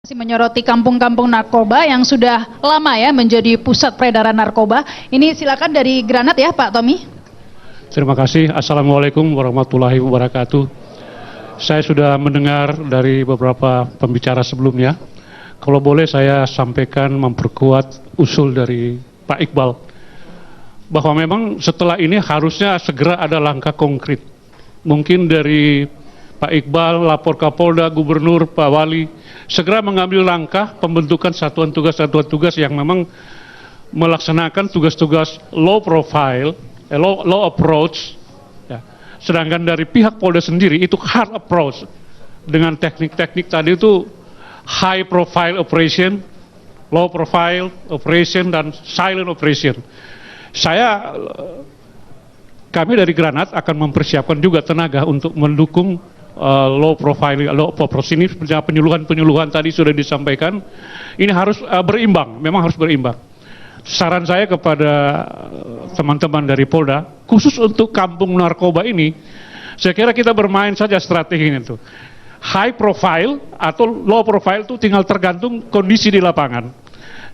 Masih menyoroti kampung-kampung narkoba yang sudah lama ya menjadi pusat peredaran narkoba. Ini silakan dari Granat ya Pak Tommy. Terima kasih. Assalamualaikum warahmatullahi wabarakatuh. Saya sudah mendengar dari beberapa pembicara sebelumnya. Kalau boleh saya sampaikan memperkuat usul dari Pak Iqbal bahwa memang setelah ini harusnya segera ada langkah konkret. Mungkin dari Pak Iqbal, lapor Kapolda, Gubernur, Pak Wali, segera mengambil langkah pembentukan satuan tugas yang memang melaksanakan tugas-tugas low profile, low approach, ya. Sedangkan dari pihak Polda sendiri itu hard approach dengan teknik-teknik tadi itu high profile operation, low profile operation, dan silent operation. Kami dari Granat akan mempersiapkan juga tenaga untuk mendukung low profile, low approach ini. Penyuluhan tadi sudah disampaikan. Ini harus berimbang, memang harus berimbang. Saran saya kepada teman-teman dari Polda, khusus untuk kampung narkoba ini, saya kira kita bermain saja strateginya itu. High profile atau low profile itu tinggal tergantung kondisi di lapangan.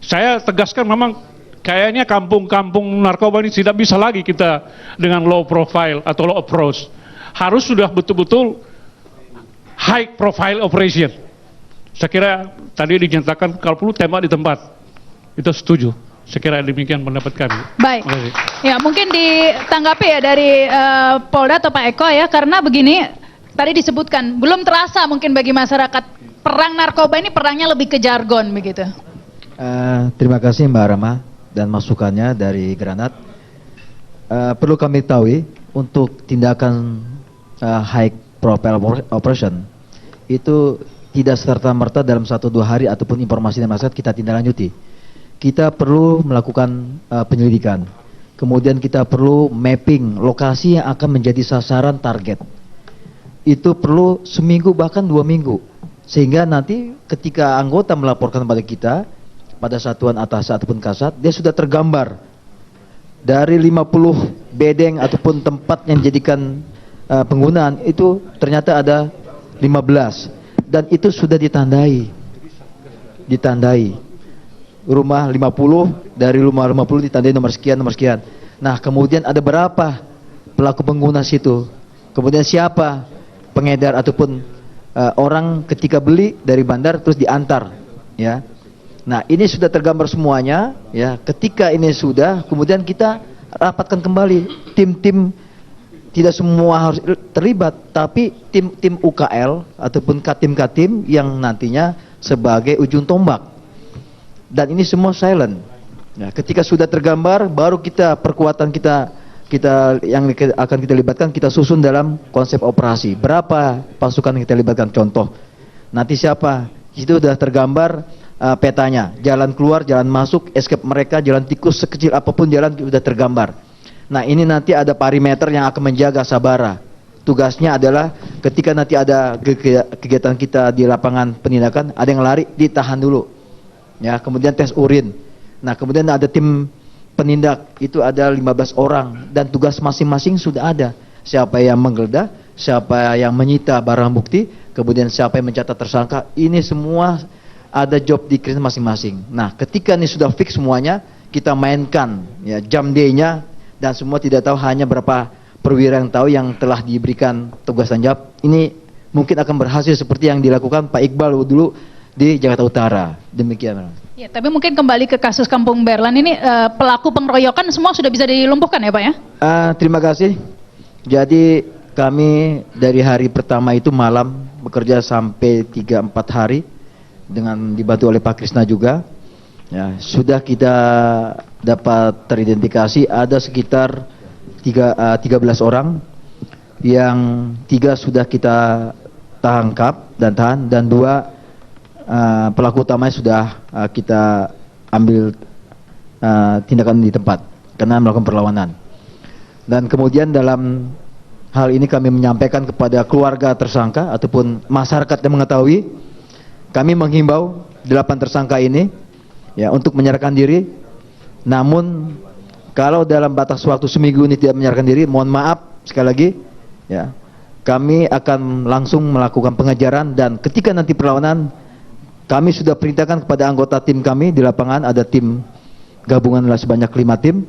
Saya tegaskan memang kayaknya kampung-kampung narkoba ini tidak bisa lagi kita dengan low profile atau low approach. Harus sudah betul-betul high profile operation. Saya kira tadi dinyatakan kalau perlu tembak di tempat. Itu setuju. Saya kira demikian pendapat kami. Baik. Ya mungkin ditanggapi ya dari Polda atau Pak Eko ya, karena begini tadi disebutkan belum terasa mungkin bagi masyarakat perang narkoba ini perangnya lebih ke jargon begitu. Terima kasih Mbak Rama dan masukannya dari Granat. Perlu kami tahu untuk tindakan high profile operation itu tidak serta-merta dalam 1-2 hari ataupun informasi dari masyarakat kita tindak lanjuti. Kita perlu melakukan penyelidikan, kemudian kita perlu mapping lokasi yang akan menjadi sasaran target. Itu perlu seminggu bahkan 2 minggu, sehingga nanti ketika anggota melaporkan pada kita, pada satuan atas ataupun kasat, dia sudah tergambar dari 50 bedeng ataupun tempat yang dijadikan penggunaan itu ternyata ada 15 dan itu sudah ditandai rumah 50, dari rumah 50 ditandai nomor sekian. Nah kemudian ada berapa pelaku pengguna situ, kemudian siapa pengedar ataupun orang ketika beli dari bandar terus diantar ya. Nah ini sudah tergambar semuanya ya. Ketika ini sudah, kemudian kita rapatkan kembali tim-tim. Tidak semua harus terlibat, tapi tim UKL ataupun katim-katim yang nantinya sebagai ujung tombak. Dan ini semua silent. Ya, ketika sudah tergambar, baru perkuatan kita yang akan kita libatkan, kita susun dalam konsep operasi. Berapa pasukan yang kita libatkan? Contoh, nanti siapa? Itu sudah tergambar petanya, jalan keluar, jalan masuk, escape mereka, jalan tikus sekecil apapun jalan sudah tergambar. Nah ini nanti ada perimeter yang akan menjaga sabara. Tugasnya adalah ketika nanti ada kegiatan kita di lapangan penindakan, ada yang lari, ditahan dulu. Ya, kemudian tes urin. Nah kemudian ada tim penindak, itu ada 15 orang. Dan tugas masing-masing sudah ada. Siapa yang menggeledah, siapa yang menyita barang bukti, kemudian siapa yang mencatat tersangka. Ini semua ada job di masing-masing. Nah ketika ini sudah fix semuanya, kita mainkan ya, jam D-nya. Dan semua tidak tahu, hanya berapa perwira yang tahu yang telah diberikan tugas dan jawab. Ini mungkin akan berhasil seperti yang dilakukan Pak Iqbal dulu di Jakarta Utara. Demikian. Ya, tapi mungkin kembali ke kasus Kampung Berlan ini, pelaku pengeroyokan semua sudah bisa dilumpuhkan ya Pak ya? Terima kasih. Jadi kami dari hari pertama itu malam bekerja sampai 3-4 hari dengan dibantu oleh Pak Krisna juga. Ya, sudah kita dapat teridentifikasi ada sekitar 13 orang, yang 3 sudah kita tangkap dan tahan, dan 2 pelaku utamanya sudah kita ambil tindakan di tempat karena melakukan perlawanan. Dan kemudian dalam hal ini kami menyampaikan kepada keluarga tersangka ataupun masyarakat yang mengetahui, kami menghimbau 8 tersangka ini ya untuk menyerahkan diri. Namun kalau dalam batas waktu seminggu ini tidak menyerahkan diri, mohon maaf sekali lagi ya, kami akan langsung melakukan pengejaran, dan ketika nanti perlawanan kami sudah perintahkan kepada anggota tim kami di lapangan, ada tim gabungan sebanyak 5 tim.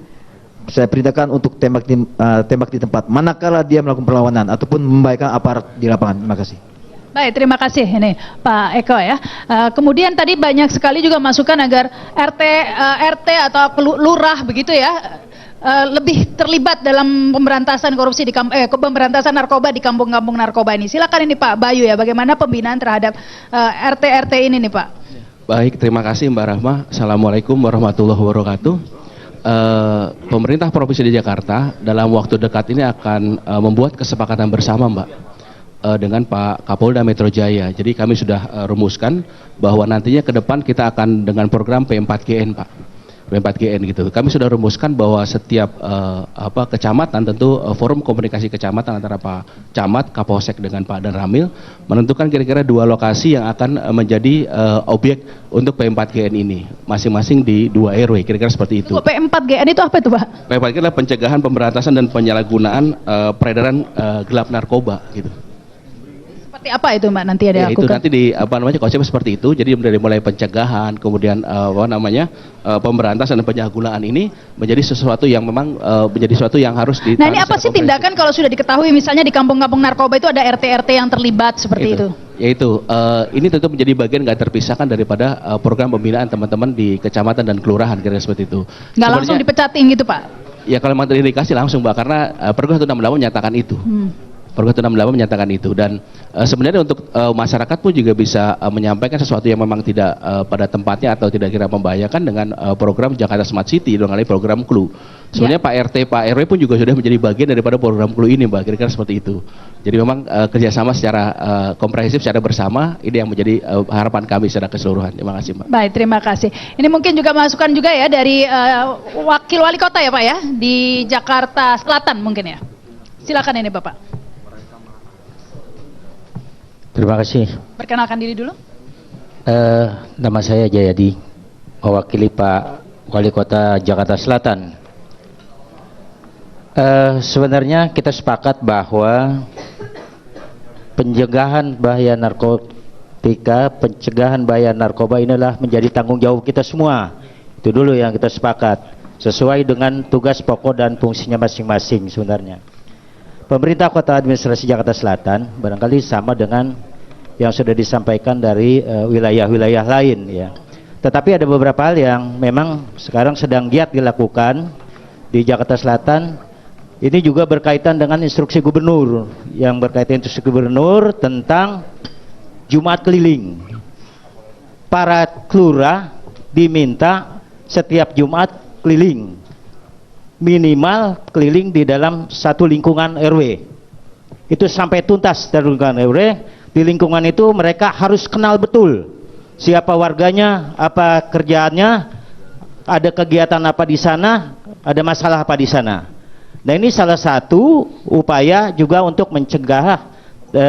Saya perintahkan untuk tembak di tempat manakala dia melakukan perlawanan ataupun membahayakan aparat di lapangan. Terima kasih. Baik, terima kasih ini Pak Eko ya. Kemudian tadi banyak sekali juga masukan agar RT atau lurah begitu ya lebih terlibat dalam pemberantasan korupsi pemberantasan narkoba di kampung-kampung narkoba ini. Silakan ini Pak Bayu ya, bagaimana pembinaan terhadap RT ini nih Pak. Baik, terima kasih Mbak Rahma. Assalamualaikum warahmatullahi wabarakatuh. Pemerintah Provinsi di Jakarta dalam waktu dekat ini akan membuat kesepakatan bersama Mbak dengan Pak Kapolda Metro Jaya. Jadi kami sudah rumuskan bahwa nantinya ke depan kita akan dengan program P4GN Pak. P4GN gitu. Kami sudah rumuskan bahwa setiap kecamatan tentu forum komunikasi kecamatan antara Pak Camat, Kapolsek dengan Pak Dan Ramil menentukan kira-kira 2 lokasi yang akan menjadi objek untuk P4GN ini. Masing-masing di 2 RW, kira-kira seperti itu. P4GN itu apa itu Pak? P4GN adalah pencegahan, pemberantasan dan penyalahgunaan peredaran gelap narkoba gitu. Seperti apa itu Mbak nanti ada Ya, itu nanti di konsepnya seperti itu. Jadi dari mulai pencegahan, kemudian pemberantasan dan penyalahgunaan ini menjadi sesuatu yang memang menjadi sesuatu yang harus ditangani. Nah ini apa sih tindakan kalau sudah diketahui misalnya di kampung-kampung narkoba itu ada RT yang terlibat seperti itu? Yaitu ini tentu menjadi bagian nggak terpisahkan daripada program pembinaan teman-teman di kecamatan dan kelurahan kira-kira seperti itu. Nggak langsung dipecatin gitu Pak? Ya kalau memang terindikasi langsung Mbak, karena Pergub 168 menyatakan itu. Pergub 168 menyatakan itu, dan sebenarnya untuk masyarakat pun juga bisa menyampaikan sesuatu yang memang tidak pada tempatnya atau tidak kira membahayakan dengan program Jakarta Smart City dengan program CLU. Sebenarnya Pak RT, Pak RW pun juga sudah menjadi bagian daripada program CLU ini Mbak, kira-kira seperti itu. Jadi memang kerjasama secara komprehensif, secara bersama, ini yang menjadi harapan kami secara keseluruhan. Terima kasih Mbak. Baik, terima kasih. Ini mungkin juga masukan juga ya dari Wakil Wali Kota ya Pak ya, di Jakarta Selatan mungkin ya. Silakan ini Bapak. Terima kasih. Perkenalkan diri dulu. Nama saya Jayadi, mewakili Pak Wali Kota Jakarta Selatan. Sebenarnya kita sepakat bahwa pencegahan bahaya narkotika, pencegahan bahaya narkoba inilah menjadi tanggung jawab kita semua. Itu dulu yang kita sepakat, sesuai dengan tugas pokok dan fungsinya masing-masing sebenarnya. Pemerintah Kota Administrasi Jakarta Selatan barangkali sama dengan yang sudah disampaikan dari wilayah-wilayah lain ya. Tetapi ada beberapa hal yang memang sekarang sedang giat dilakukan di Jakarta Selatan. Ini juga berkaitan dengan instruksi gubernur, yang berkaitan instruksi gubernur tentang Jumat keliling. Para kelurah diminta setiap Jumat keliling, minimal keliling di dalam satu lingkungan RW. Itu sampai tuntas dari lingkungan RW. Di lingkungan itu mereka harus kenal betul siapa warganya, apa kerjaannya, ada kegiatan apa di sana, ada masalah apa di sana. Nah ini salah satu upaya juga untuk mencegah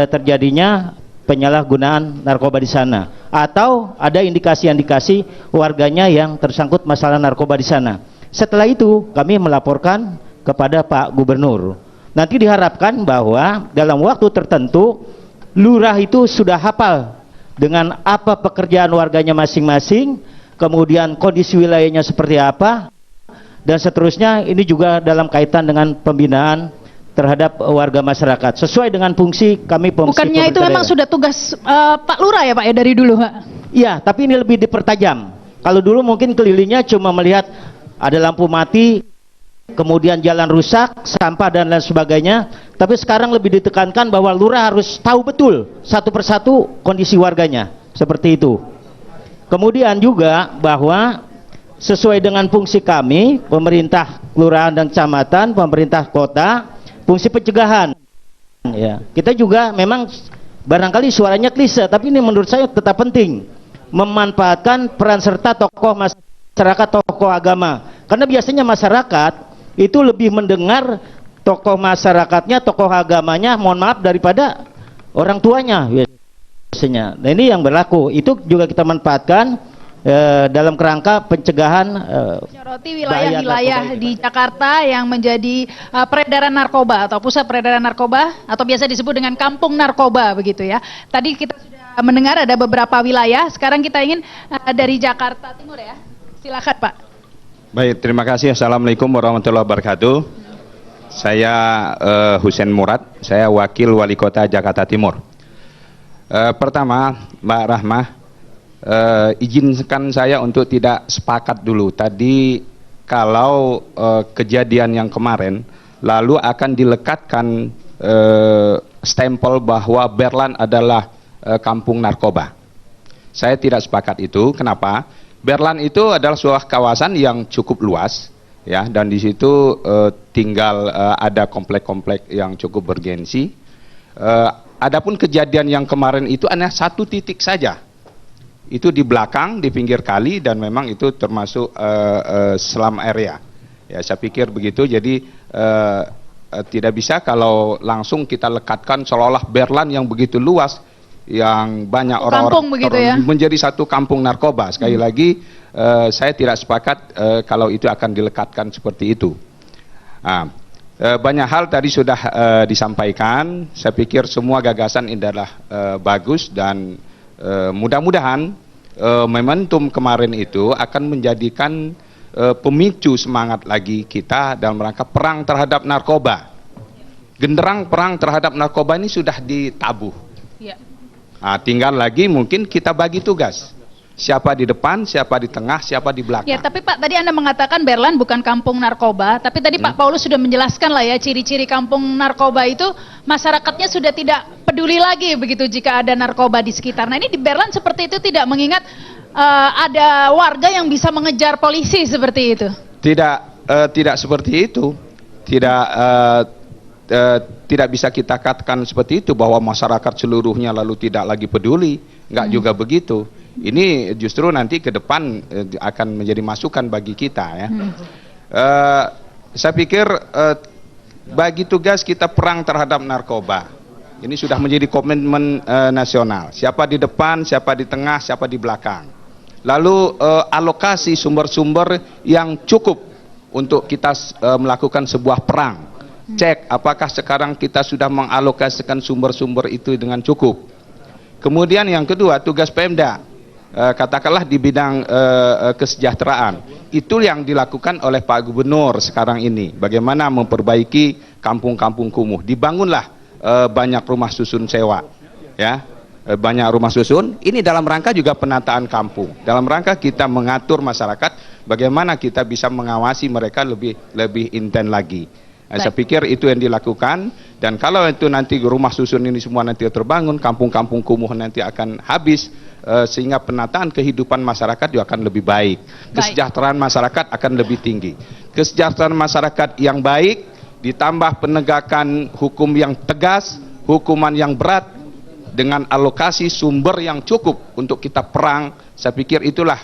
terjadinya penyalahgunaan narkoba di sana, atau ada indikasi-indikasi warganya yang tersangkut masalah narkoba di sana. Setelah itu kami melaporkan kepada Pak Gubernur. Nanti diharapkan bahwa dalam waktu tertentu lurah itu sudah hafal dengan apa pekerjaan warganya masing-masing, kemudian kondisi wilayahnya seperti apa, dan seterusnya. Ini juga dalam kaitan dengan pembinaan terhadap warga masyarakat sesuai dengan fungsi kami. Bukannya itu memang sudah tugas Pak Lurah ya Pak ya dari dulu Pak? Iya, tapi ini lebih dipertajam. Kalau dulu mungkin kelilingnya cuma melihat ada lampu mati, kemudian jalan rusak, sampah dan lain sebagainya. Tapi sekarang lebih ditekankan bahwa lurah harus tahu betul satu persatu kondisi warganya, seperti itu. Kemudian juga bahwa sesuai dengan fungsi kami, pemerintah kelurahan dan kecamatan, pemerintah kota, fungsi pencegahan. Ya, kita juga memang barangkali suaranya klise, tapi ini menurut saya tetap penting, memanfaatkan peran serta tokoh masyarakat, tokoh agama. Karena biasanya masyarakat itu lebih mendengar tokoh masyarakatnya, tokoh agamanya, mohon maaf, daripada orang tuanya biasanya. Nah ini yang berlaku, itu juga kita manfaatkan dalam kerangka pencegahan menyoroti wilayah-wilayah di Jakarta yang menjadi peredaran narkoba atau pusat peredaran narkoba atau biasa disebut dengan kampung narkoba begitu ya. Tadi kita sudah mendengar ada beberapa wilayah. Sekarang kita ingin dari Jakarta Timur ya. Silakan Pak. Baik, terima kasih. Assalamualaikum warahmatullahi wabarakatuh. Saya Husein Murad, saya Wakil Wali Kota Jakarta Timur. Pertama, Mbak Rahmah, izinkan saya untuk tidak sepakat dulu. Tadi kalau kejadian yang kemarin, lalu akan dilekatkan stempel bahwa Berlan adalah kampung narkoba. Saya tidak sepakat itu. Kenapa? Berlan itu adalah sebuah kawasan yang cukup luas, ya, dan di situ tinggal ada komplek-komplek yang cukup bergensi. Adapun kejadian yang kemarin itu hanya satu titik saja, itu di belakang, di pinggir kali, dan memang itu termasuk slum area. Ya, saya pikir begitu. Jadi tidak bisa kalau langsung kita lekatkan seolah-olah Berlan yang begitu luas, yang banyak orang-orang ya? menjadi satu kampung narkoba. Sekali lagi, saya tidak sepakat kalau itu akan dilekatkan seperti itu. Nah, banyak hal tadi sudah disampaikan. Saya pikir semua gagasan ini adalah bagus, dan mudah-mudahan momentum kemarin itu akan menjadikan pemicu semangat lagi kita dalam rangka perang terhadap narkoba. Genderang perang terhadap narkoba ini sudah ditabuh. Ya. Nah, tinggal lagi mungkin kita bagi tugas. Siapa di depan, siapa di tengah, siapa di belakang. Ya, tapi Pak, tadi Anda mengatakan Berlan bukan kampung narkoba, tapi tadi Pak Paulus sudah menjelaskan lah ya, ciri-ciri kampung narkoba itu masyarakatnya sudah tidak peduli lagi begitu jika ada narkoba di sekitar. Nah, ini di Berlan seperti itu tidak, mengingat ada warga yang bisa mengejar polisi seperti itu. Tidak seperti itu. Tidak bisa kita katakan seperti itu bahwa masyarakat seluruhnya lalu tidak lagi peduli. Enggak juga begitu. Ini justru nanti ke depan akan menjadi masukan bagi kita, ya. Saya pikir bagi tugas kita perang terhadap narkoba, ini sudah menjadi komitmen nasional. Siapa di depan, siapa di tengah, siapa di belakang. Lalu alokasi sumber-sumber yang cukup untuk kita melakukan sebuah perang. Cek apakah sekarang kita sudah mengalokasikan sumber-sumber itu dengan cukup. Kemudian yang kedua, tugas Pemda. Katakanlah di bidang kesejahteraan, itu yang dilakukan oleh Pak Gubernur sekarang ini, bagaimana memperbaiki kampung-kampung kumuh. Dibangunlah banyak rumah susun sewa, ya, banyak rumah susun. Ini dalam rangka juga penataan kampung, dalam rangka kita mengatur masyarakat bagaimana kita bisa mengawasi mereka lebih intens lagi. Saya pikir itu yang dilakukan, dan kalau itu nanti rumah susun ini semua nanti terbangun, kampung-kampung kumuh nanti akan habis, sehingga penataan kehidupan masyarakat juga akan lebih baik. Kesejahteraan masyarakat akan lebih tinggi. Kesejahteraan masyarakat yang baik ditambah penegakan hukum yang tegas, hukuman yang berat, dengan alokasi sumber yang cukup untuk kita perang. Saya pikir itulah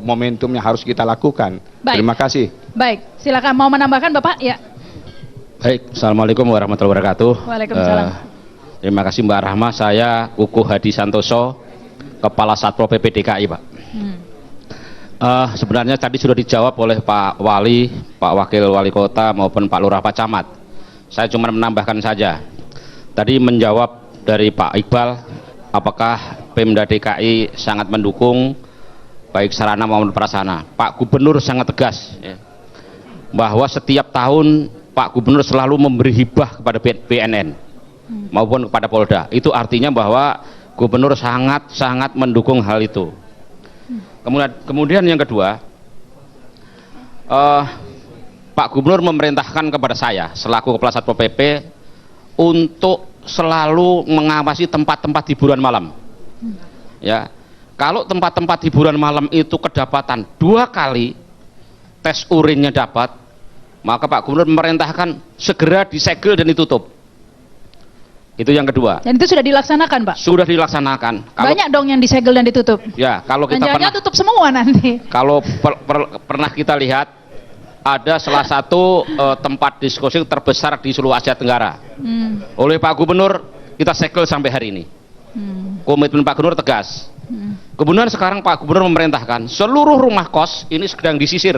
momentum yang harus kita lakukan. Terima kasih. Baik, silakan mau menambahkan Bapak? Ya. Baik, Assalamualaikum warahmatullahi wabarakatuh. Waalaikumsalam. Terima kasih Mbak Rahma. Saya Kuku Hadi Santoso, Kepala Satpol PP DKI, Pak. Sebenarnya tadi sudah dijawab oleh Pak Wali, Pak Wakil Wali Kota maupun Pak Lurah Pak Camat. Saya cuma menambahkan saja. Tadi menjawab dari Pak Iqbal, apakah Pemda DKI sangat mendukung baik sarana maupun prasarana. Pak Gubernur sangat tegas, ya, bahwa setiap tahun Pak Gubernur selalu memberi hibah kepada BNN maupun kepada Polda. Itu artinya bahwa Gubernur sangat mendukung hal itu. Kemudian yang kedua, Pak Gubernur memerintahkan kepada saya selaku Kepala Satpol PP untuk selalu mengawasi tempat-tempat hiburan malam. Ya, kalau tempat-tempat hiburan malam itu kedapatan 2 kali tes urinnya dapat, maka Pak Gubernur memerintahkan segera disegel dan ditutup. Itu yang kedua. Dan itu sudah dilaksanakan, Pak? Sudah dilaksanakan. Banyak dong yang disegel dan ditutup. Ya, kalau kita pernah tutup semua nanti. Kalau pernah kita lihat, ada salah satu tempat diskusi terbesar di seluruh Asia Tenggara. Oleh Pak Gubernur kita segel sampai hari ini. Komitmen Pak Gubernur tegas. Kemudian sekarang Pak Gubernur memerintahkan seluruh rumah kos ini sedang disisir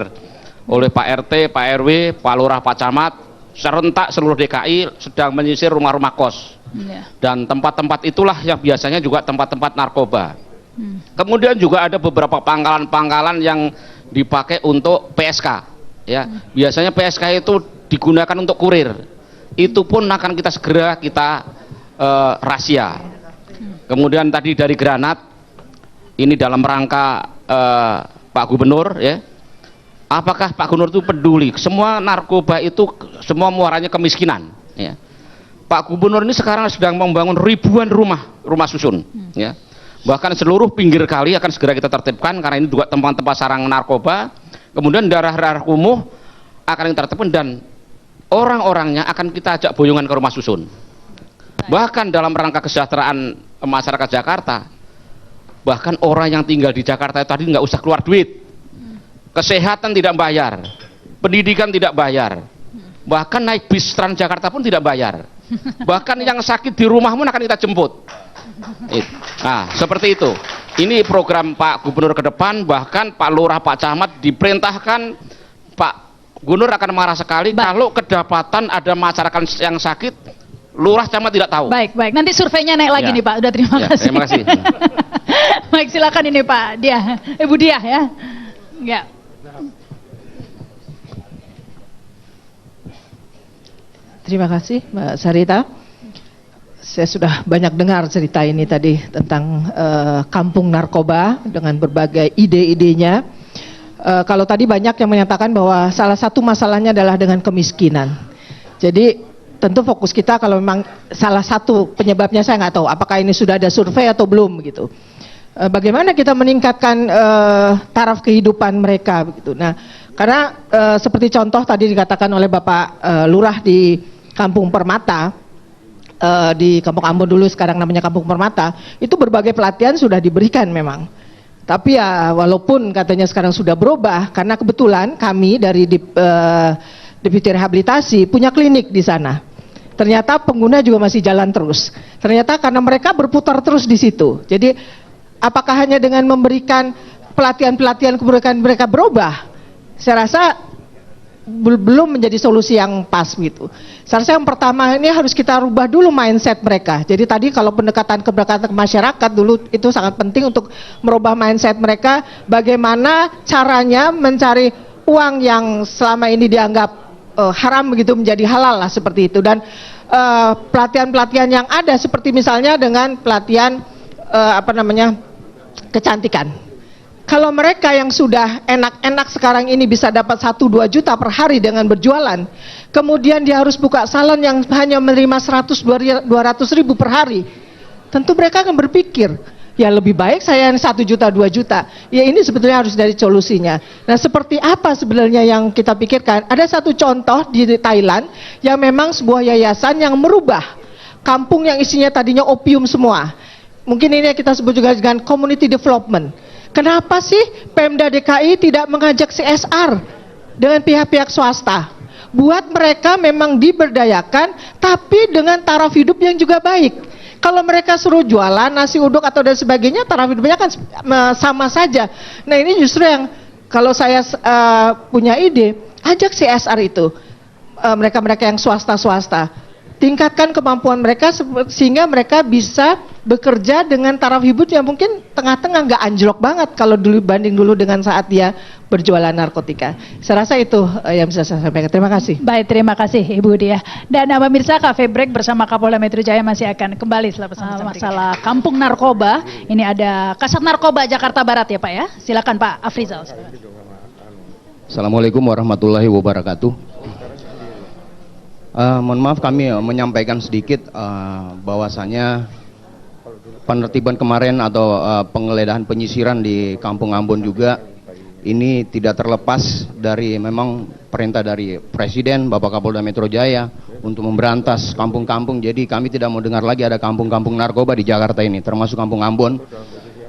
oleh Pak RT, Pak RW, Pak Lurah, Pak Camat, serentak seluruh DKI sedang menyisir rumah-rumah kos. Ya. Dan tempat-tempat itulah yang biasanya juga tempat-tempat narkoba. Kemudian juga ada beberapa pangkalan-pangkalan yang dipakai untuk PSK. Ya, biasanya PSK itu digunakan untuk kurir. Itu pun akan kita segera rahasia. Kemudian tadi dari Granat, ini dalam rangka Pak Gubernur, ya. Apakah Pak Gubernur itu peduli? Semua narkoba itu semua muaranya kemiskinan. Ya. Pak Gubernur ini sekarang sedang membangun ribuan rumah susun. Ya. Bahkan seluruh pinggir kali akan segera kita tertibkan karena ini juga tempat-tempat sarang narkoba. Kemudian daerah-daerah kumuh akan kita tertibkan dan orang-orangnya akan kita ajak boyongan ke rumah susun. Bahkan dalam rangka kesejahteraan masyarakat Jakarta, bahkan orang yang tinggal di Jakarta itu tadi nggak usah keluar duit, kesehatan tidak bayar, pendidikan tidak bayar, bahkan naik bis Transjakarta pun tidak bayar, bahkan yang sakit di rumah pun akan kita jemput. Nah, seperti itu. Ini program Pak Gubernur ke depan, bahkan Pak Lurah, Pak Camat diperintahkan, Pak Gubernur akan marah sekali kalau kedapatan ada masyarakat yang sakit, Lurah, Camat tidak tahu. Baik. Nanti surveinya naik lagi Ya. nih Pak. Udah terima Ya, kasih. terima kasih. Baik, silakan ini Pak Diah, Ibu Diah ya. Ya. Terima kasih Mbak Sarita. Saya sudah banyak dengar cerita ini tadi tentang kampung narkoba dengan berbagai ide-idenya. Kalau tadi banyak yang menyatakan bahwa salah satu masalahnya adalah dengan kemiskinan. Jadi tentu fokus kita kalau memang salah satu penyebabnya saya nggak tahu apakah ini sudah ada survei atau belum gitu. Bagaimana kita meningkatkan taraf kehidupan mereka begitu. Nah, karena seperti contoh tadi dikatakan oleh Bapak Lurah di Kampung Permata, di Kampung Ambon dulu sekarang namanya Kampung Permata, itu berbagai pelatihan sudah diberikan memang. Tapi ya walaupun katanya sekarang sudah berubah, karena kebetulan kami dari Deputi Rehabilitasi punya klinik di sana. Ternyata pengguna juga masih jalan terus. Ternyata karena mereka berputar terus di situ. Jadi apakah hanya dengan memberikan pelatihan-pelatihan kemudian mereka berubah? Saya rasa belum menjadi solusi yang pas gitu. Saya rasa yang pertama ini harus kita rubah dulu mindset mereka. Jadi tadi kalau pendekatan ke masyarakat dulu itu sangat penting untuk merubah mindset mereka. Bagaimana caranya mencari uang yang selama ini dianggap haram begitu menjadi halal lah seperti itu. Dan pelatihan-pelatihan yang ada seperti misalnya dengan pelatihan kecantikan. Kalau mereka yang sudah enak-enak sekarang ini bisa dapat 1-2 juta per hari dengan berjualan, kemudian dia harus buka salon yang hanya menerima 100-200 ribu per hari, tentu mereka akan berpikir, ya lebih baik saya 1 juta 2 juta. Ya ini sebetulnya harus dari solusinya. Nah, seperti apa sebenarnya yang kita pikirkan? Ada satu contoh di Thailand yang memang sebuah yayasan yang merubah kampung yang isinya tadinya opium semua. Mungkin ini yang kita sebut juga dengan community development. Kenapa sih Pemda DKI tidak mengajak CSR dengan pihak-pihak swasta? Buat mereka memang diberdayakan, tapi dengan taraf hidup yang juga baik. Kalau mereka suruh jualan nasi uduk atau dan sebagainya, taraf hidupnya kan sama saja. Nah ini justru yang kalau saya punya ide, ajak CSR itu, mereka-mereka yang swasta-swasta. Tingkatkan kemampuan mereka sehingga mereka bisa bekerja dengan taraf hidup yang mungkin tengah-tengah, nggak anjlok banget kalau banding dulu dengan saat dia berjualan narkotika. Saya rasa itu yang bisa saya sampaikan. Terima kasih. Baik, terima kasih Ibu Diah. Dan pemirsa, Cafe Break bersama Kapolda Metro Jaya masih akan kembali setelah pesan-pesan masalah kampung narkoba. Ini ada Kasat Narkoba Jakarta Barat ya Pak ya. Silakan Pak Afrizal. Assalamualaikum warahmatullahi wabarakatuh. Mohon maaf kami menyampaikan sedikit bahwasanya penertiban kemarin atau penggeledahan penyisiran di Kampung Ambon juga ini tidak terlepas dari memang perintah dari Presiden Bapak Kapolda Metro Jaya untuk memberantas kampung-kampung. Jadi kami tidak mau dengar lagi ada kampung-kampung narkoba di Jakarta ini, termasuk Kampung Ambon.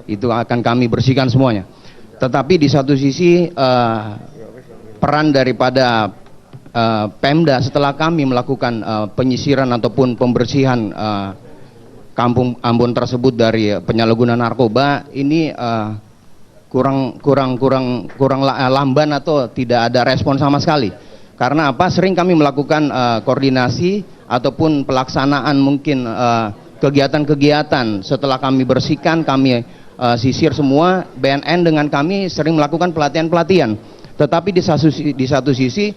Itu akan kami bersihkan semuanya. Tetapi di satu sisi peran daripada Pemda setelah kami melakukan penyisiran ataupun pembersihan Kampung Ambon tersebut dari penyalahguna narkoba ini kurang lamban atau tidak ada respon sama sekali. Karena apa? Sering kami melakukan koordinasi ataupun pelaksanaan mungkin kegiatan-kegiatan setelah kami bersihkan, kami sisir semua. BNN dengan kami sering melakukan pelatihan-pelatihan. Tetapi di satu sisi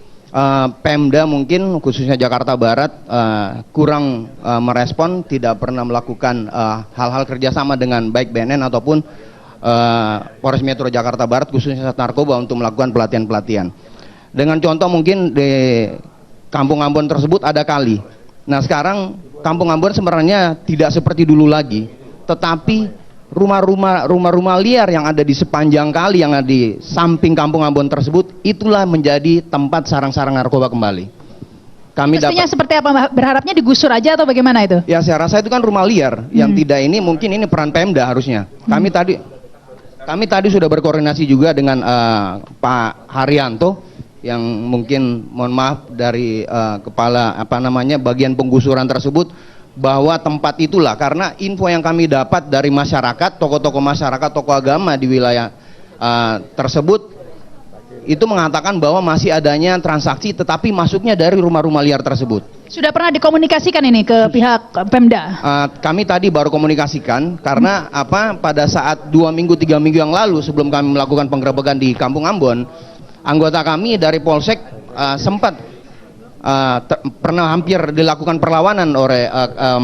Pemda mungkin khususnya Jakarta Barat kurang merespon, tidak pernah melakukan hal-hal kerjasama dengan baik BNN ataupun Polres Metro Jakarta Barat khususnya narkoba untuk melakukan pelatihan-pelatihan. Dengan contoh mungkin di Kampung Ambon tersebut ada kali. Nah sekarang Kampung Ambon sebenarnya tidak seperti dulu lagi, tetapi rumah-rumah liar yang ada di sepanjang kali yang ada di samping Kampung Ambon tersebut itulah menjadi tempat sarang-sarang narkoba kembali. Kami Mestinya dapat, seperti apa? Berharapnya digusur aja atau bagaimana itu? ya saya rasa itu kan rumah liar yang tidak ini, mungkin ini peran Pemda harusnya. Kami tadi sudah berkoordinasi juga dengan Pak Haryanto yang mungkin mohon maaf dari kepala bagian penggusuran tersebut, bahwa tempat itulah, karena info yang kami dapat dari masyarakat, tokoh-tokoh masyarakat, tokoh agama di wilayah tersebut itu mengatakan bahwa masih adanya transaksi tetapi masuknya dari rumah-rumah liar tersebut. Sudah pernah dikomunikasikan ini ke pihak Pemda? Kami tadi baru komunikasikan karena pada saat 2 minggu 3 minggu yang lalu sebelum kami melakukan penggerebekan di Kampung Ambon, anggota kami dari Polsek sempat pernah hampir dilakukan perlawanan oleh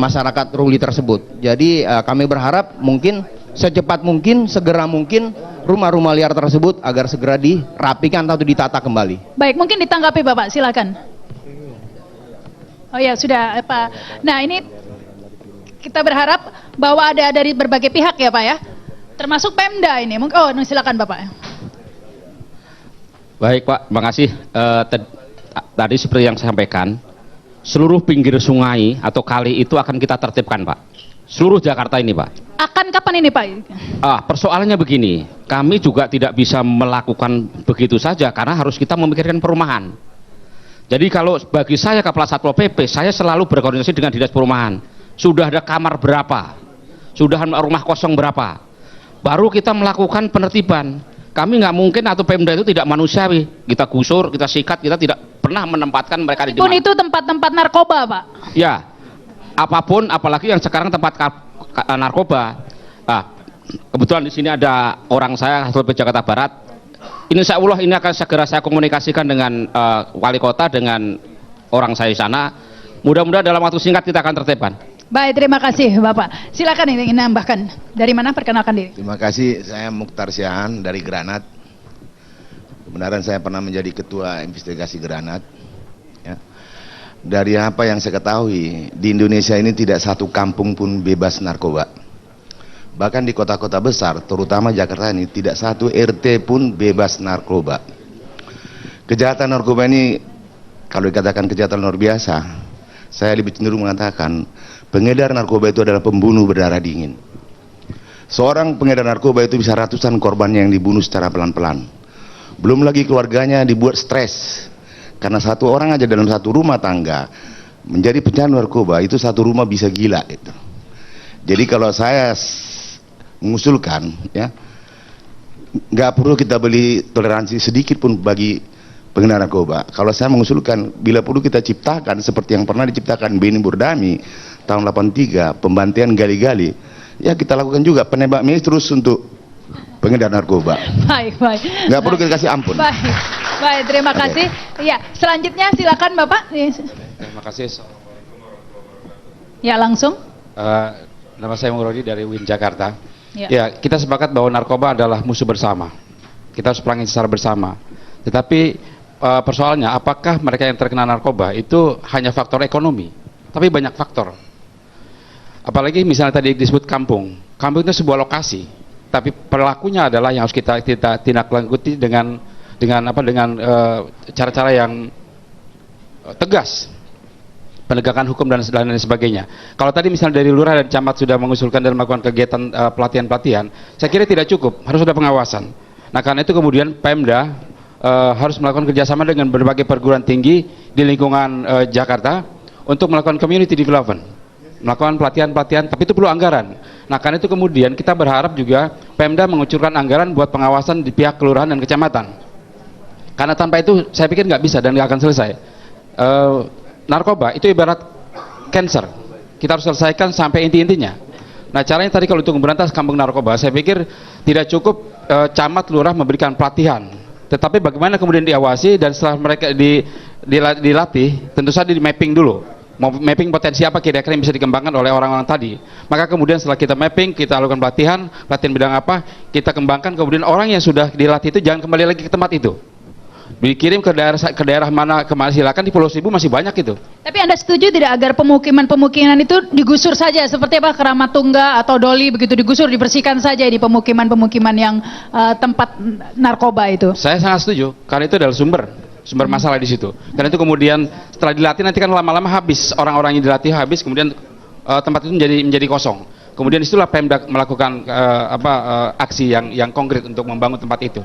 masyarakat Ruli tersebut. Jadi kami berharap mungkin secepat mungkin, segera mungkin rumah-rumah liar tersebut agar segera dirapikan atau ditata kembali. Baik, mungkin ditanggapi Bapak, silakan. Oh ya, sudah Pak. Nah ini kita berharap bahwa ada dari berbagai pihak ya Pak ya, termasuk Pemda ini. Silakan Bapak. Baik Pak, terima kasih. Tadi seperti yang saya sampaikan, seluruh pinggir sungai atau kali itu akan kita tertibkan Pak. Seluruh Jakarta ini Pak. Akan kapan ini Pak? Persoalannya begini, kami juga tidak bisa melakukan begitu saja karena harus kita memikirkan perumahan. Jadi kalau bagi saya Kepala Satpol PP, saya selalu berkoordinasi dengan Dinas Perumahan. Sudah ada kamar berapa? Sudah rumah kosong berapa? Baru kita melakukan penertiban. Kami nggak mungkin atau Pemda itu tidak manusiawi. Kita gusur, kita sikat, kita tidak pernah menempatkan mereka di mana. Itu tempat-tempat narkoba Pak? Ya, apapun, apalagi yang sekarang tempat narkoba. Kebetulan di sini ada orang saya Satpol PP Jakarta Barat. Insya Allah ini akan segera saya komunikasikan dengan wali kota, dengan orang saya di sana. Mudah-mudahan dalam waktu singkat kita akan tertibkan. Baik, terima kasih Bapak. Silakan ingin nambahkan. Dari mana, perkenalkan diri. Terima kasih, saya Mukhtar Syahan dari Granat. Kebenaran saya pernah menjadi ketua investigasi Granat. Ya. Dari apa yang saya ketahui, di Indonesia ini tidak satu kampung pun bebas narkoba. Bahkan di kota-kota besar, terutama Jakarta ini, tidak satu RT pun bebas narkoba. Kejahatan narkoba ini, kalau dikatakan kejahatan luar biasa, saya lebih cenderung mengatakan, pengedar narkoba itu adalah pembunuh berdarah dingin. Seorang pengedar narkoba itu bisa ratusan korbannya yang dibunuh secara pelan-pelan. Belum lagi keluarganya dibuat stres. Karena satu orang aja dalam satu rumah tangga menjadi pecandu narkoba, itu satu rumah bisa gila itu. Jadi kalau saya mengusulkan, ya, nggak perlu kita beli toleransi sedikit pun bagi pengedar narkoba. Kalau saya mengusulkan, bila perlu kita ciptakan seperti yang pernah diciptakan Beni Burdami tahun 83, pembantian gali-gali, ya kita lakukan juga penembak medis terus untuk pengedar narkoba. Baik. Nggak perlu kita kasih ampun. Baik, terima kasih. Ya, selanjutnya silakan Bapak. Terima kasih. Ya, langsung. Nama saya Murodi dari UIN Jakarta. Ya. Kita sepakat bahwa narkoba adalah musuh bersama. Kita harus perangi secara bersama. Tetapi persoalannya, apakah mereka yang terkena narkoba itu hanya faktor ekonomi? Tapi banyak faktor. Apalagi misalnya tadi disebut kampung. Kampung itu sebuah lokasi. Tapi pelakunya adalah yang harus kita tindak lanjuti dengan cara-cara yang tegas, penegakan hukum dan lain sebagainya. Kalau tadi misalnya dari lurah dan camat sudah mengusulkan dan melakukan kegiatan pelatihan-pelatihan, saya kira tidak cukup, harus ada pengawasan. Nah karena itu kemudian Pemda harus melakukan kerjasama dengan berbagai perguruan tinggi di lingkungan Jakarta untuk melakukan community development, melakukan pelatihan-pelatihan, tapi itu perlu anggaran. Nah karena itu kemudian kita berharap juga Pemda mengucurkan anggaran buat pengawasan di pihak kelurahan dan kecamatan. Karena tanpa itu saya pikir nggak bisa dan nggak akan selesai. Narkoba itu ibarat cancer, kita harus selesaikan sampai inti-intinya. Nah, caranya tadi kalau untuk memberantas kampung narkoba, saya pikir tidak cukup camat lurah memberikan pelatihan, tetapi bagaimana kemudian diawasi dan setelah mereka dilatih, tentu saja di mapping dulu. Mapping potensi apa kira-kira yang bisa dikembangkan oleh orang-orang tadi. Maka kemudian setelah kita mapping, kita lakukan pelatihan bidang apa, kita kembangkan, kemudian orang yang sudah dilatih itu jangan kembali lagi ke tempat itu. Dikirim ke daerah mana silakan, di Pulau Seribu masih banyak itu. Tapi Anda setuju tidak agar pemukiman itu digusur saja seperti apa Keramatungga atau Doli begitu digusur, dibersihkan saja di pemukiman-pemukiman yang tempat narkoba itu? Saya sangat setuju karena itu adalah sumber masalah di situ. Karena itu kemudian setelah dilatih nanti kan lama-lama habis, orang-orang yang dilatih habis, kemudian tempat itu menjadi kosong. Kemudian disitulah Pemda melakukan aksi yang konkret untuk membangun tempat itu.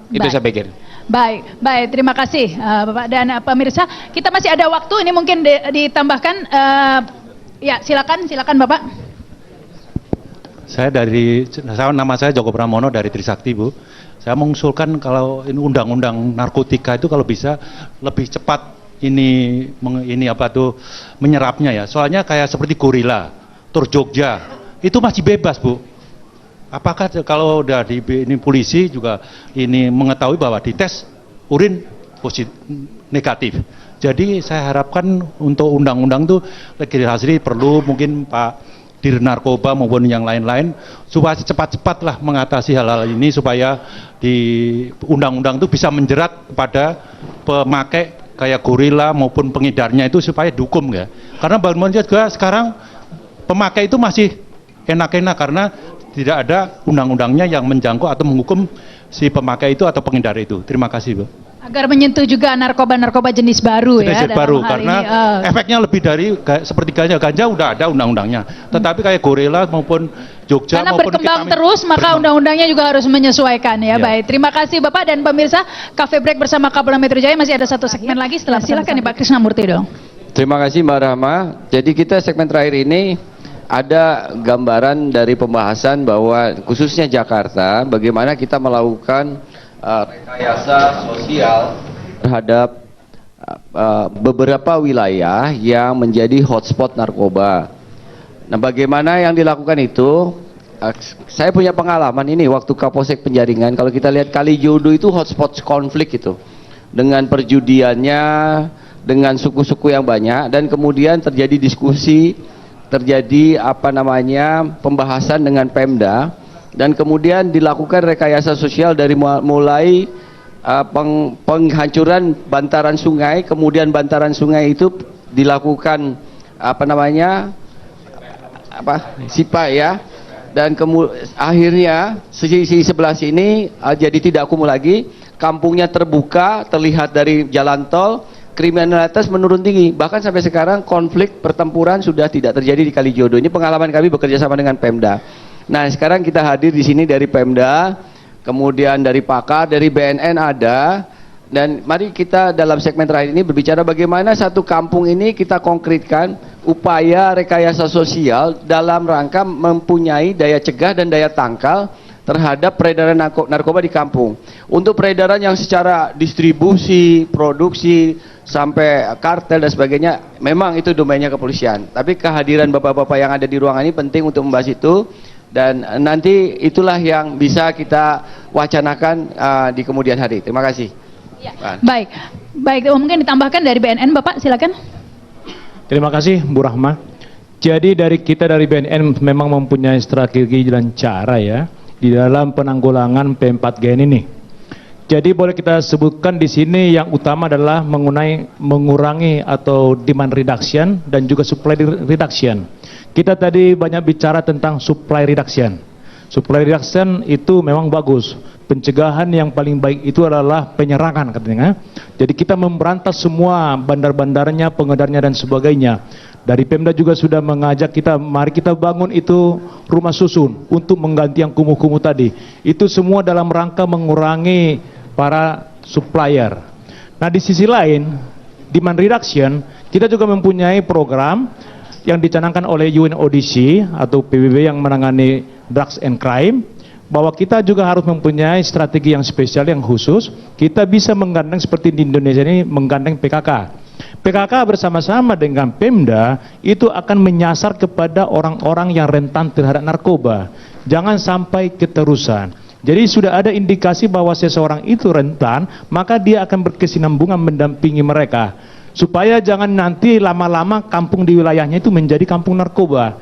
Itu saya pikir. Baik, terima kasih Bapak dan pemirsa. Kita masih ada waktu, ini mungkin ditambahkan. Ya, silakan Bapak. Nama saya Joko Pramono dari Trisakti, Bu. Saya mengusulkan kalau ini undang-undang narkotika itu kalau bisa lebih cepat menyerapnya ya. Soalnya kayak seperti gorila, Tur Jogja, itu masih bebas, Bu. Apakah kalau udah ini polisi juga ini mengetahui bahwa dites urin positif negatif. Jadi saya harapkan untuk undang-undang itu legislasi perlu mungkin Pak Dir Narkoba maupun yang lain-lain supaya cepat-cepatlah mengatasi hal-hal ini supaya di undang-undang itu bisa menjerat kepada pemakai kayak gorila maupun pengedarnya itu supaya dihukum ya. Karena bagaimana juga sekarang pemakai itu masih enak-enak karena tidak ada undang-undangnya yang menjangkau atau menghukum si pemakai itu atau pengedar itu. Terima kasih, Bu. Agar menyentuh juga narkoba jenis baru ya. Jenis baru karena efeknya lebih dari seperti ganja udah ada undang-undangnya. Tetapi kayak gorila maupun Jogja karena maupun berkembang terus maka undang-undangnya juga harus menyesuaikan ya. Baik, terima kasih Bapak dan pemirsa. Cafe Break bersama Kapolda Metro Jaya masih ada satu segmen lagi setelah silakan nih Pak Krisnamurti dong. Terima kasih Mbak Rahma. Jadi kita segmen terakhir ini ada gambaran dari pembahasan bahwa khususnya Jakarta bagaimana kita melakukan rekayasa sosial terhadap beberapa wilayah yang menjadi hotspot narkoba. Nah, bagaimana yang dilakukan itu? Saya punya pengalaman ini waktu Kapolsek Penjaringan. Kalau kita lihat Kalijodo itu hotspot konflik itu dengan perjudiannya, dengan suku-suku yang banyak, dan kemudian terjadi diskusi, terjadi pembahasan dengan Pemda, dan kemudian dilakukan rekayasa sosial dari mulai penghancuran bantaran sungai, kemudian bantaran sungai itu dilakukan sipa ya, dan akhirnya sisi sebelah sini jadi tidak kumuh lagi, kampungnya terbuka, terlihat dari jalan tol. Kriminalitas menurun tinggi, bahkan sampai sekarang konflik pertempuran sudah tidak terjadi di Kalijodo. Ini pengalaman kami bekerja sama dengan Pemda. Nah, sekarang kita hadir di sini dari Pemda, kemudian dari pakar, dari BNN ada, dan mari kita dalam segmen terakhir ini berbicara bagaimana satu kampung ini kita konkretkan upaya rekayasa sosial dalam rangka mempunyai daya cegah dan daya tangkal terhadap peredaran narkoba di kampung. Untuk peredaran yang secara distribusi, produksi, sampai kartel dan sebagainya, memang itu domainnya kepolisian. Tapi kehadiran bapak-bapak yang ada di ruangan ini penting untuk membahas itu, dan nanti itulah yang bisa kita wacanakan di kemudian hari. Terima kasih. Ya. Baik, mungkin ditambahkan dari BNN, Bapak silakan. Terima kasih Bu Rahma. Jadi dari BNN memang mempunyai strategi dan cara ya di dalam penanggulangan P4GN ini. Jadi boleh kita sebutkan di sini yang utama adalah mengurangi atau demand reduction dan juga supply reduction. Kita tadi banyak bicara tentang supply reduction. Supply reduction itu memang bagus. Pencegahan yang paling baik itu adalah penyerangan katanya. Jadi kita memberantas semua bandar-bandarnya, pengedarnya dan sebagainya. Dari Pemda juga sudah mengajak kita, mari kita bangun itu rumah susun untuk mengganti yang kumuh-kumuh tadi. Itu semua dalam rangka mengurangi para supplier. Nah, di sisi lain, demand reduction, kita juga mempunyai program yang dicanangkan oleh UNODC atau PBB yang menangani drugs and crime. bahwa kita juga harus mempunyai strategi yang spesial, yang khusus. Kita bisa menggandeng seperti di Indonesia ini, menggandeng PKK. PKK bersama-sama dengan Pemda itu akan menyasar kepada orang-orang yang rentan terhadap narkoba. Jangan sampai keterusan. Jadi sudah ada indikasi bahwa seseorang itu rentan, maka dia akan berkesinambungan mendampingi mereka. Supaya jangan nanti lama-lama kampung di wilayahnya itu menjadi kampung narkoba.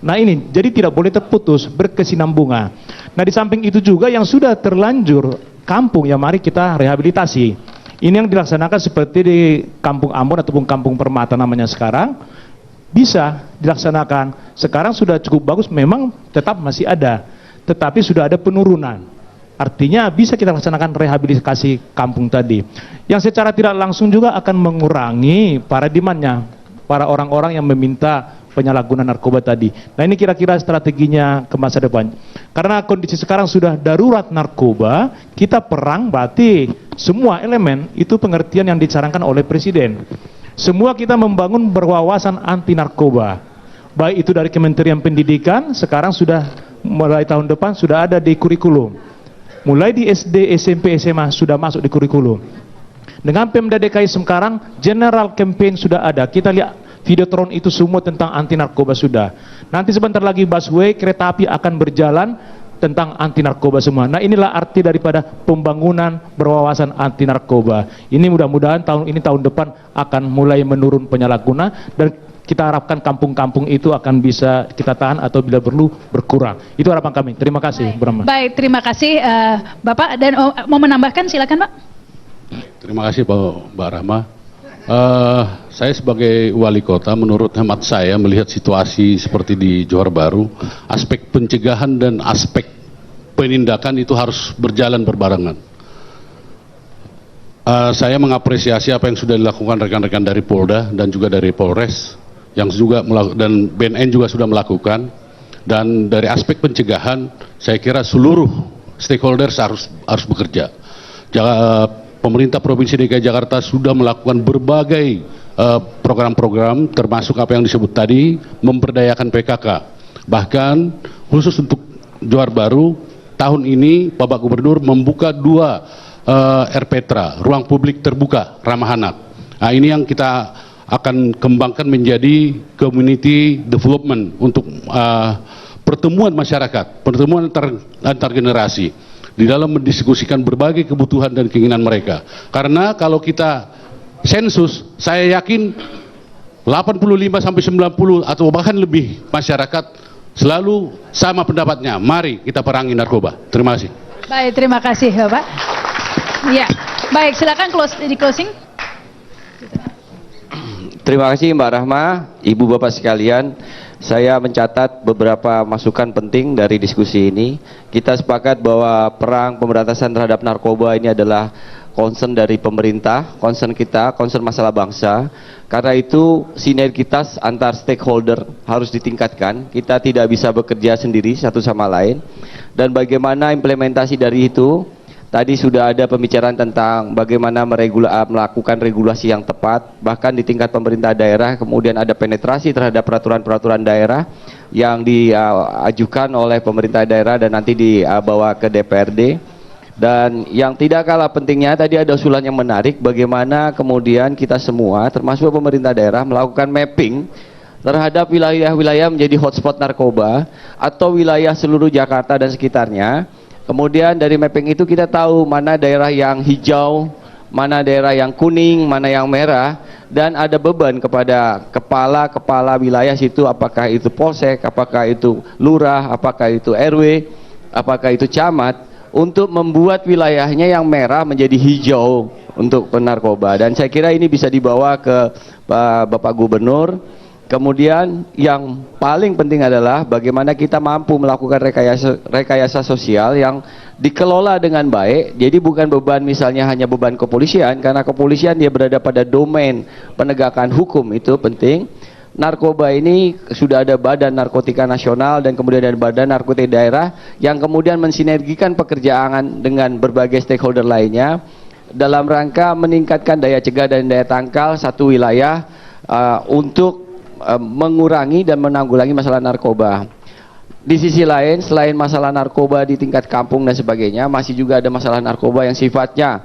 Nah ini, jadi tidak boleh terputus, berkesinambungan. Nah di samping itu juga yang sudah terlanjur kampung, ya mari kita rehabilitasi. Ini yang dilaksanakan seperti di Kampung Ambon ataupun Kampung Permata namanya sekarang, bisa dilaksanakan. Sekarang sudah cukup bagus, memang tetap masih ada, tetapi sudah ada penurunan. Artinya bisa kita laksanakan rehabilitasi kampung tadi. Yang secara tidak langsung juga akan mengurangi paradigmanya, para orang-orang yang meminta penyalahgunaan narkoba tadi. Nah ini kira-kira strateginya ke masa depan. Karena kondisi sekarang sudah darurat narkoba, kita perang berarti semua elemen itu pengertian yang disarankan oleh Presiden. Semua kita membangun berwawasan anti narkoba. Baik itu dari Kementerian Pendidikan, sekarang sudah mulai tahun depan sudah ada di kurikulum. Mulai di SD, SMP, SMA sudah masuk di kurikulum. Dengan Pemda DKI sekarang, general campaign sudah ada. Kita lihat Videotron itu semua tentang anti narkoba sudah. Nanti sebentar lagi busway, kereta api akan berjalan tentang anti narkoba semua. Nah inilah arti daripada pembangunan berwawasan anti narkoba. Ini mudah-mudahan tahun ini, tahun depan akan mulai menurun penyalahguna, dan kita harapkan kampung-kampung itu akan bisa kita tahan atau bila perlu berkurang. Itu harapan kami. Terima kasih, Bu Rahma. Baik, terima kasih Bapak. Dan mau menambahkan silakan Pak. Terima kasih Mbak Rahma. Saya sebagai wali kota, menurut hemat saya melihat situasi seperti di Johor Bahru, aspek pencegahan dan aspek penindakan itu harus berjalan berbarengan. Saya mengapresiasi apa yang sudah dilakukan rekan-rekan dari Polda dan juga dari Polres, yang juga dan BNN juga sudah melakukan. Dan dari aspek pencegahan, saya kira seluruh stakeholders harus bekerja. Pemerintah Provinsi DKI Jakarta sudah melakukan berbagai program-program, termasuk apa yang disebut tadi, memberdayakan PKK. Bahkan khusus untuk Johor Bahru, tahun ini Bapak Gubernur membuka 2 RPTRA, ruang publik terbuka ramah anak. Nah ini yang kita akan kembangkan menjadi community development untuk pertemuan masyarakat, pertemuan antar generasi, di dalam mendiskusikan berbagai kebutuhan dan keinginan mereka. Karena kalau kita sensus, saya yakin 85-90 atau bahkan lebih masyarakat selalu sama pendapatnya. Mari kita perangi narkoba. Terima kasih. Baik, terima kasih Bapak. Ya, baik, silakan di closing. Terima kasih Mbak Rahma, Ibu Bapak sekalian. Saya mencatat beberapa masukan penting dari diskusi ini. Kita sepakat bahwa perang pemberantasan terhadap narkoba ini adalah concern dari pemerintah, concern kita, concern masalah bangsa. Karena itu sinergitas antar stakeholder harus ditingkatkan. Kita tidak bisa bekerja sendiri satu sama lain. Dan bagaimana implementasi dari itu? Tadi sudah ada pembicaraan tentang bagaimana melakukan regulasi yang tepat, bahkan di tingkat pemerintah daerah, kemudian ada penetrasi terhadap peraturan-peraturan daerah yang diajukan oleh pemerintah daerah dan nanti dibawa ke DPRD. Dan yang tidak kalah pentingnya, tadi ada usulan yang menarik, bagaimana kemudian kita semua, termasuk pemerintah daerah, melakukan mapping terhadap wilayah-wilayah menjadi hotspot narkoba atau wilayah seluruh Jakarta dan sekitarnya. Kemudian dari mapping itu kita tahu mana daerah yang hijau, mana daerah yang kuning, mana yang merah, dan ada beban kepada kepala-kepala wilayah situ, apakah itu polsek, apakah itu lurah, apakah itu RW, apakah itu camat, untuk membuat wilayahnya yang merah menjadi hijau untuk penarkoba. Dan saya kira ini bisa dibawa ke Bapak Gubernur. Kemudian yang paling penting adalah bagaimana kita mampu melakukan rekayasa sosial yang dikelola dengan baik. Jadi bukan beban misalnya hanya beban kepolisian, karena kepolisian dia berada pada domain penegakan hukum, itu penting. Narkoba ini sudah ada Badan Narkotika Nasional dan kemudian ada Badan Narkotika Daerah yang kemudian mensinergikan pekerjaan dengan berbagai stakeholder lainnya dalam rangka meningkatkan daya cegah dan daya tangkal satu wilayah untuk mengurangi dan menanggulangi masalah narkoba. di sisi lain selain masalah narkoba di tingkat kampung dan sebagainya, masih juga ada masalah narkoba yang sifatnya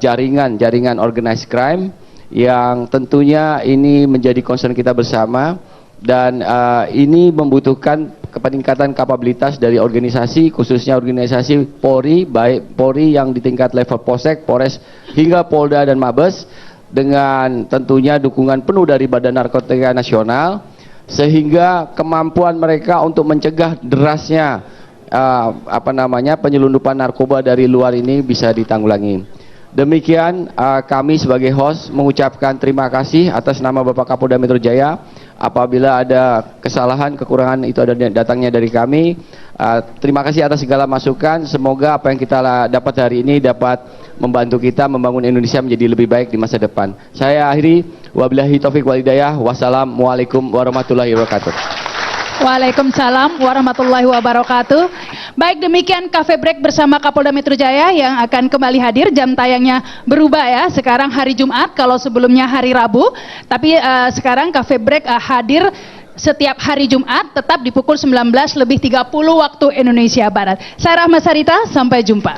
jaringan organized crime yang tentunya ini menjadi concern kita bersama, dan ini membutuhkan peningkatan kapabilitas dari organisasi, khususnya organisasi Polri, baik Polri yang di tingkat level Polsek, Polres hingga Polda dan Mabes, dengan tentunya dukungan penuh dari Badan Narkotika Nasional, sehingga kemampuan mereka untuk mencegah derasnya penyelundupan narkoba dari luar ini bisa ditanggulangi. Demikian kami sebagai host mengucapkan terima kasih atas nama Bapak Kapolda Metro Jaya. Apabila ada kesalahan, kekurangan itu ada datangnya dari kami. Terima kasih atas segala masukan. Semoga apa yang kita dapat hari ini dapat membantu kita membangun Indonesia menjadi lebih baik di masa depan. Saya akhiri, wabillahi taufik wal hidayah. Wassalamualaikum warahmatullahi wabarakatuh. Waalaikumsalam warahmatullahi wabarakatuh. Baik, demikian Cafe Break bersama Kapolda Metro Jaya yang akan kembali hadir. Jam tayangnya berubah ya, sekarang hari Jumat, kalau sebelumnya hari Rabu. Tapi sekarang Cafe Break hadir setiap hari Jumat, tetap di pukul 19:30 waktu Indonesia Barat. Saya Rahma Sarita, sampai jumpa.